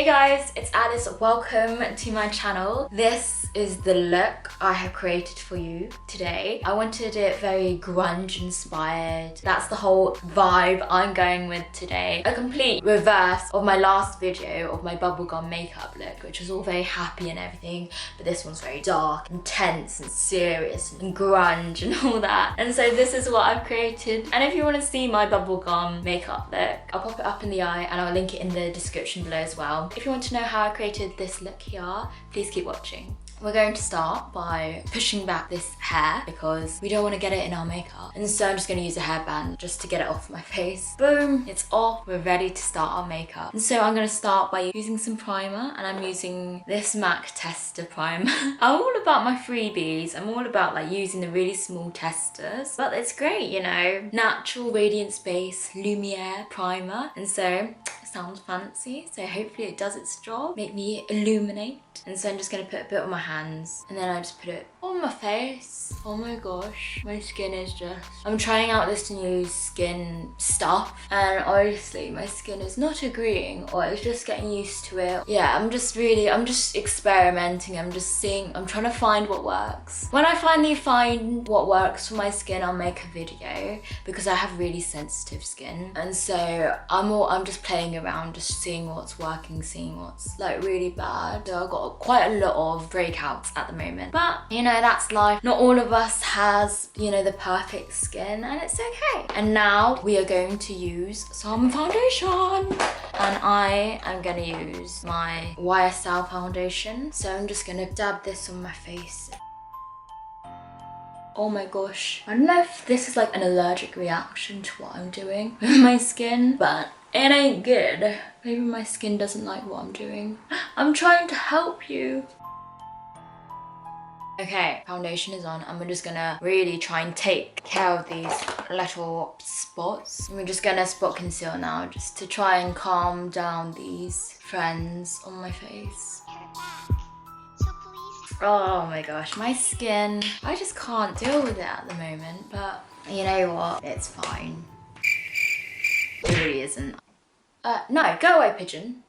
Hey guys, it's Alice. Welcome to my channel. This is the look I have created for you today. I wanted it very grunge inspired. That's the whole vibe I'm going with today. A complete reverse of my last video of my bubblegum makeup look, which was all very happy and everything, but this one's very dark, intense and serious and grunge and all that. And so this is what I've created. And if you want to see my bubblegum makeup look, I'll pop it up in the eye and I'll link it in the description below as well. If you want to know how I created this look here, please keep watching. We're going to start by pushing back this hair because we don't want to get it in our makeup. And so I'm just going to use a hairband just to get it off my face. Boom, it's off. We're ready to start our makeup. And so I'm going to start by using some primer, and I'm using this MAC tester primer. I'm all about my freebies. I'm all about like using the really small testers, but it's great, you know. Natural Radiance base Lumirère primer. And so sounds fancy, so hopefully it does its job, make me illuminate. And so I'm just going to put a bit on my hands and then I just put it on my face. Oh my gosh, my skin is just... I'm trying out this new skin stuff and honestly my skin is not agreeing, or it's just getting used to it. Yeah, I'm just experimenting. I'm just seeing, I'm trying to find what works. When I finally find what works for my skin, I'll make a video because I have really sensitive skin. And so I'm just playing around, just seeing what's working, seeing what's like really bad. So I've got quite a lot of breakouts at the moment, but you know, that's life. Not all of us has, you know, the perfect skin, and it's okay. And now we are going to use some foundation, and I am going to use my YSL foundation. So I'm just going to dab this on my face. Oh my gosh, I don't know if this is like an allergic reaction to what I'm doing with my skin, but it ain't good. Maybe my skin doesn't like what I'm doing. I'm trying to help you. Okay, foundation is on, and we're just gonna really try and take care of these little spots. And we're just gonna spot conceal now, just to try and calm down these friends on my face. Oh my gosh, my skin, I just can't deal with it at the moment, but you know what, it's fine. It really isn't. No, go away, pigeon.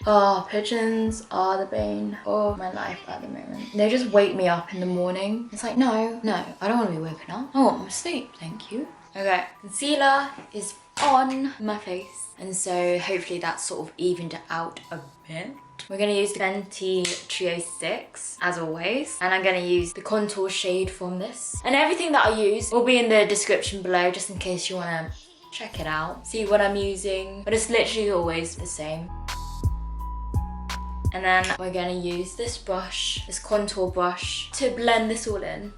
Oh, pigeons are the bane of my life at the moment. They just wake me up in the morning. It's like, no, I don't want to be woken up. I want my sleep, thank you. Okay, concealer is on my face. And so hopefully that's sort of evened it out a bit. We're going to use the Fenty Trio 6, as always. And I'm going to use the contour shade from this. And everything that I use will be in the description below, just in case you want to check it out, see what I'm using. But it's literally always the same. And then we're going to use this brush, this contour brush, to blend this all in.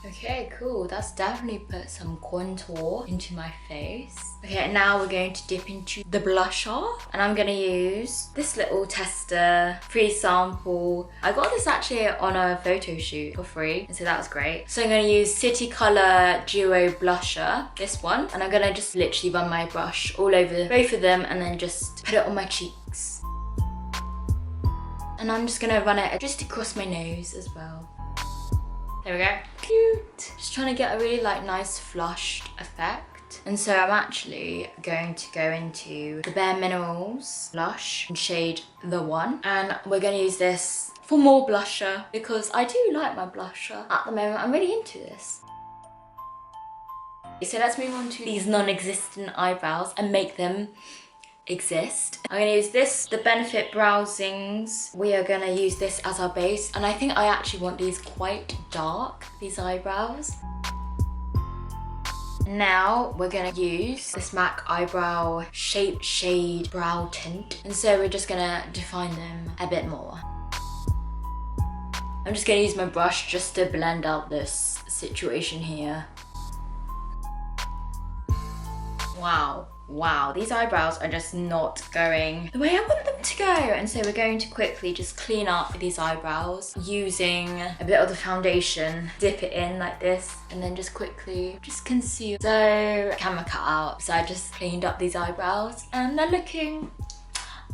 Okay, cool. That's definitely put some contour into my face. Okay, now we're going to dip into the blusher. And I'm going to use this little tester, free sample. I got this actually on a photo shoot for free, and so that was great. So I'm going to use City Colour Duo Blusher, this one. And I'm going to just literally run my brush all over both of them and then just put it on my cheeks. And I'm just going to run it just across my nose as well. There we go. Cute. Just trying to get a really like nice flushed effect. And so I'm actually going to go into the Bare Minerals blush in shade The One. And we're going to use this for more blusher because I do like my blusher at the moment. I'm really into this. So let's move on to these non-existent eyebrows and make them exist. I'm going to use this, the Benefit Browsings. We are going to use this as our base, and I think I actually want these quite dark, these eyebrows. Now we're going to use this MAC Eyebrow Shape Shade Brow Tint, and so we're just going to define them a bit more. I'm just going to use my brush just to blend out this situation here. Wow, these eyebrows are just not going the way I want them to go. And so we're going to quickly just clean up these eyebrows using a bit of the foundation, dip it in like this, and then just quickly just conceal. So camera cut out, so I just cleaned up these eyebrows and they're looking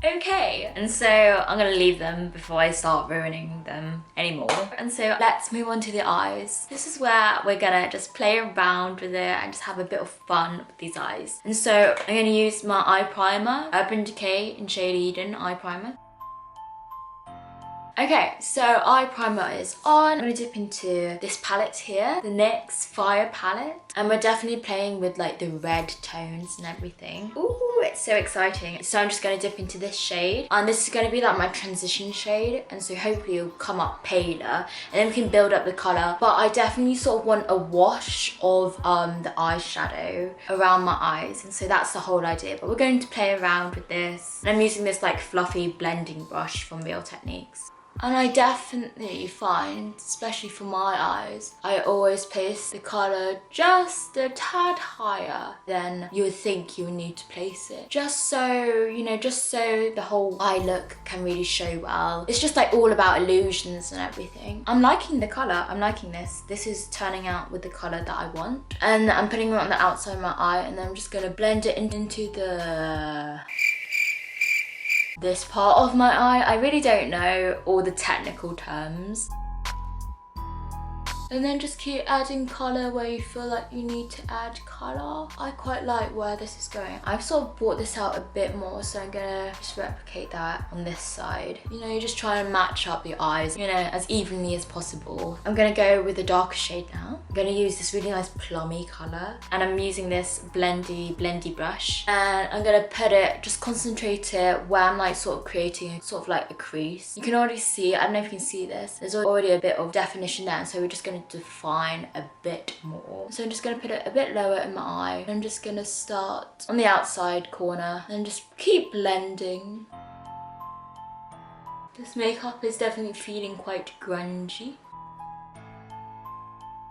Okay, and so I'm gonna leave them before I start ruining them anymore. And so let's move on to the eyes. This is where we're gonna just play around with it and just have a bit of fun with these eyes. And so I'm gonna use my eye primer, Urban Decay in shade Eden eye primer. Okay, so eye primer is on. I'm going to dip into this palette here, the NYX Fire palette. And we're definitely playing with like the red tones and everything. Ooh, it's so exciting. So I'm just going to dip into this shade. And this is going to be like my transition shade. And so hopefully it'll come up paler. And then we can build up the colour. But I definitely sort of want a wash of the eyeshadow around my eyes. And so that's the whole idea. But we're going to play around with this. And I'm using this like fluffy blending brush from Real Techniques. And I definitely find, especially for my eyes, I always place the colour just a tad higher than you would think you would need to place it. Just so, you know, just so the whole eye look can really show well. It's just like all about illusions and everything. I'm liking the colour, I'm liking this. This is turning out with the colour that I want. And I'm putting it on the outside of my eye and then I'm just going to blend it into this part of my eye. I really don't know all the technical terms. And then just keep adding colour where you feel like you need to add colour. I quite like where this is going. I've sort of brought this out a bit more, so I'm gonna just replicate that on this side. You know, you just try and match up your eyes, you know, as evenly as possible. I'm gonna go with a darker shade now. I'm gonna use this really nice plummy colour. And I'm using this blendy brush. And I'm gonna put it, just concentrate it where I'm like sort of creating sort of like a crease. You can already see, I don't know if you can see this, there's already a bit of definition there. So we're just gonna define a bit more. So I'm just going to put it a bit lower in my eye. I'm just going to start on the outside corner and just keep blending. This makeup is definitely feeling quite grungy.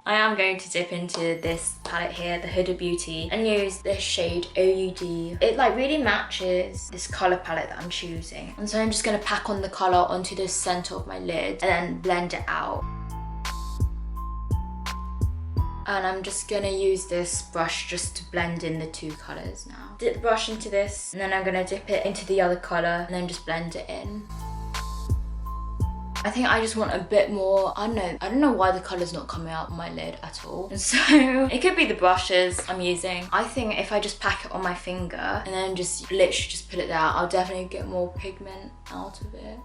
I am going to dip into this palette here, the Huda Beauty, and use this shade OUD. It like really matches this colour palette that I'm choosing. And so I'm just going to pack on the colour onto the centre of my lid and then blend it out. And I'm just gonna use this brush just to blend in the two colours now. Dip the brush into this, and then I'm gonna dip it into the other colour, and then just blend it in. I think I just want a bit more, I don't know why the colour's not coming out on my lid at all. And so, it could be the brushes I'm using. I think if I just pack it on my finger, and then just literally just put it there, I'll definitely get more pigment out of it.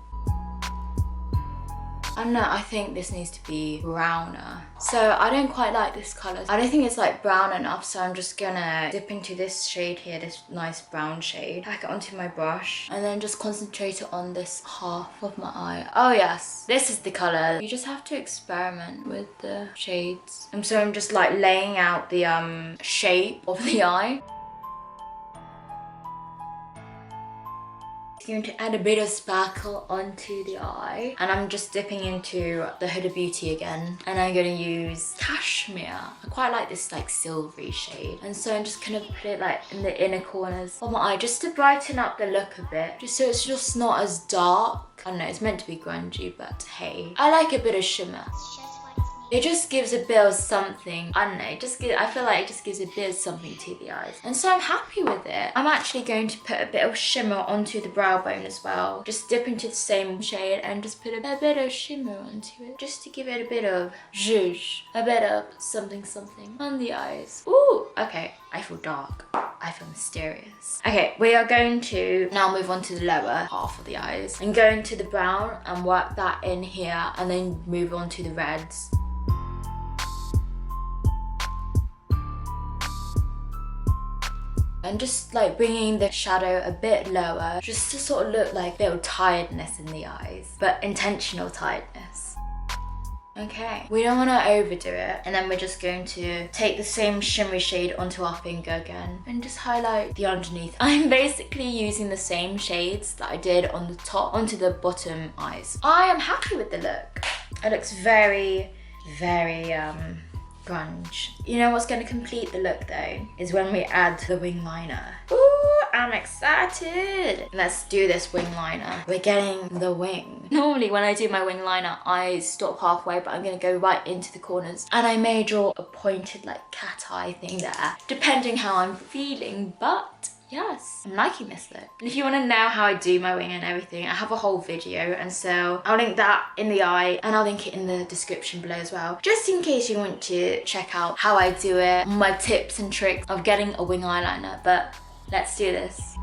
I don't know, I think this needs to be browner. So I don't quite like this colour. I don't think it's like brown enough, so I'm just gonna dip into this shade here, this nice brown shade. Pack it onto my brush and then just concentrate it on this half of my eye. Oh yes, this is the colour. You just have to experiment with the shades. And so I'm just like laying out the shape of the eye. Going to add a bit of sparkle onto the eye, and I'm just dipping into the Huda Beauty again, and I'm going to use Cashmere. I quite like this like silvery shade, and so I'm just going to put it like in the inner corners of my eye just to brighten up the look a bit, just so it's just not as dark. I don't know, it's meant to be grungy, but hey, I like a bit of shimmer. It just gives a bit of something, I don't know, I feel like it just gives a bit of something to the eyes. And so I'm happy with it. I'm actually going to put a bit of shimmer onto the brow bone as well. Just dip into the same shade and just put a bit of shimmer onto it. Just to give it a bit of zhuzh, a bit of something on the eyes. Ooh, okay, I feel dark. I feel mysterious. Okay, we are going to now move on to the lower half of the eyes and go into the brown and work that in here and then move on to the reds. And just like bringing the shadow a bit lower, just to sort of look like a little tiredness in the eyes, but intentional tiredness. Okay, we don't want to overdo it, and then we're just going to take the same shimmery shade onto our finger again and just highlight the underneath. I'm basically using the same shades that I did on the top onto the bottom eyes. I am happy with the look. It looks very, very grunge. You know what's going to complete the look though is when we add the wing liner. Ooh, I'm excited. Let's do this wing liner. We're getting the wing. Normally when I do my wing liner, I stop halfway, but I'm going to go right into the corners. And I may draw a pointed like cat eye thing there, depending how I'm feeling, but yes, I'm liking this look. And if you want to know how I do my wing and everything, I have a whole video, and so I'll link that in the eye and I'll link it in the description below as well, just in case you want to check out how I do it, my tips and tricks of getting a wing eyeliner. But let's do this.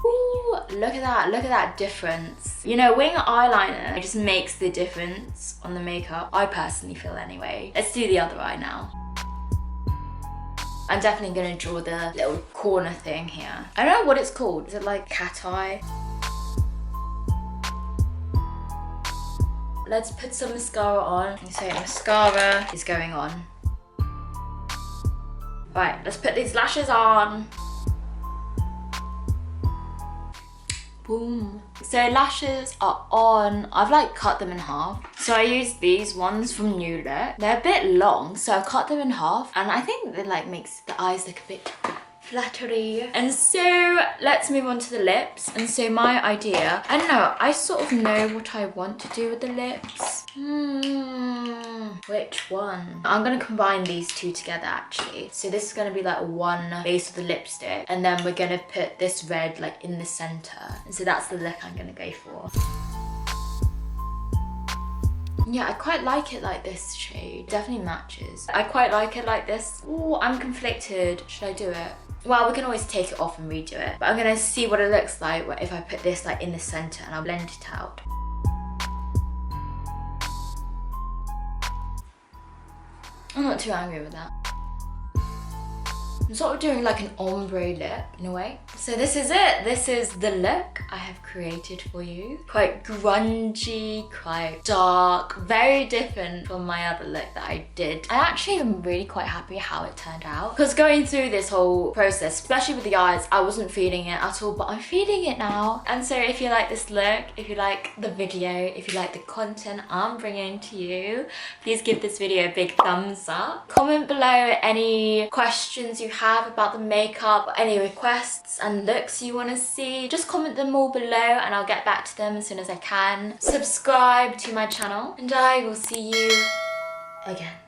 Ooh, look at that difference. You know, wing eyeliner just makes the difference on the makeup, I personally feel anyway. Let's do the other eye now. I'm definitely gonna draw the little corner thing here. I don't know what it's called. Is it like cat eye? Let's put some mascara on. So mascara is going on. Right, let's put these lashes on. Boom. So lashes are on. I've like cut them in half. So I used these ones from New Look. They're a bit long, so I've cut them in half, and I think it like makes the eyes look a bit flattery. And so let's move on to the lips. And so my idea, I don't know, I sort of know what I want to do with the lips. Which one? I'm gonna combine these two together actually. So this is gonna be like one base of the lipstick, and then we're gonna put this red like in the center. And so that's the look I'm gonna go for. Yeah, I quite like it like this shade. Definitely matches. I quite like it like this. Ooh, I'm conflicted. Should I do it? Well, we can always take it off and redo it. But I'm gonna see what it looks like if I put this like in the center, and I'll blend it out. I'm not too angry with that. I'm sort of doing like an ombre lip in a way. So this is it. This is the look I have created for you. Quite grungy, quite dark, very different from my other look that I did. I actually am really quite happy how it turned out, because going through this whole process, especially with the eyes, I wasn't feeling it at all, but I'm feeling it now. And so if you like this look, if you like the video, if you like the content I'm bringing to you, please give this video a big thumbs up. Comment below any questions you have about the makeup, any requests and looks you want to see. Just comment them all below and I'll get back to them as soon as I can. Subscribe to my channel and I will see you again.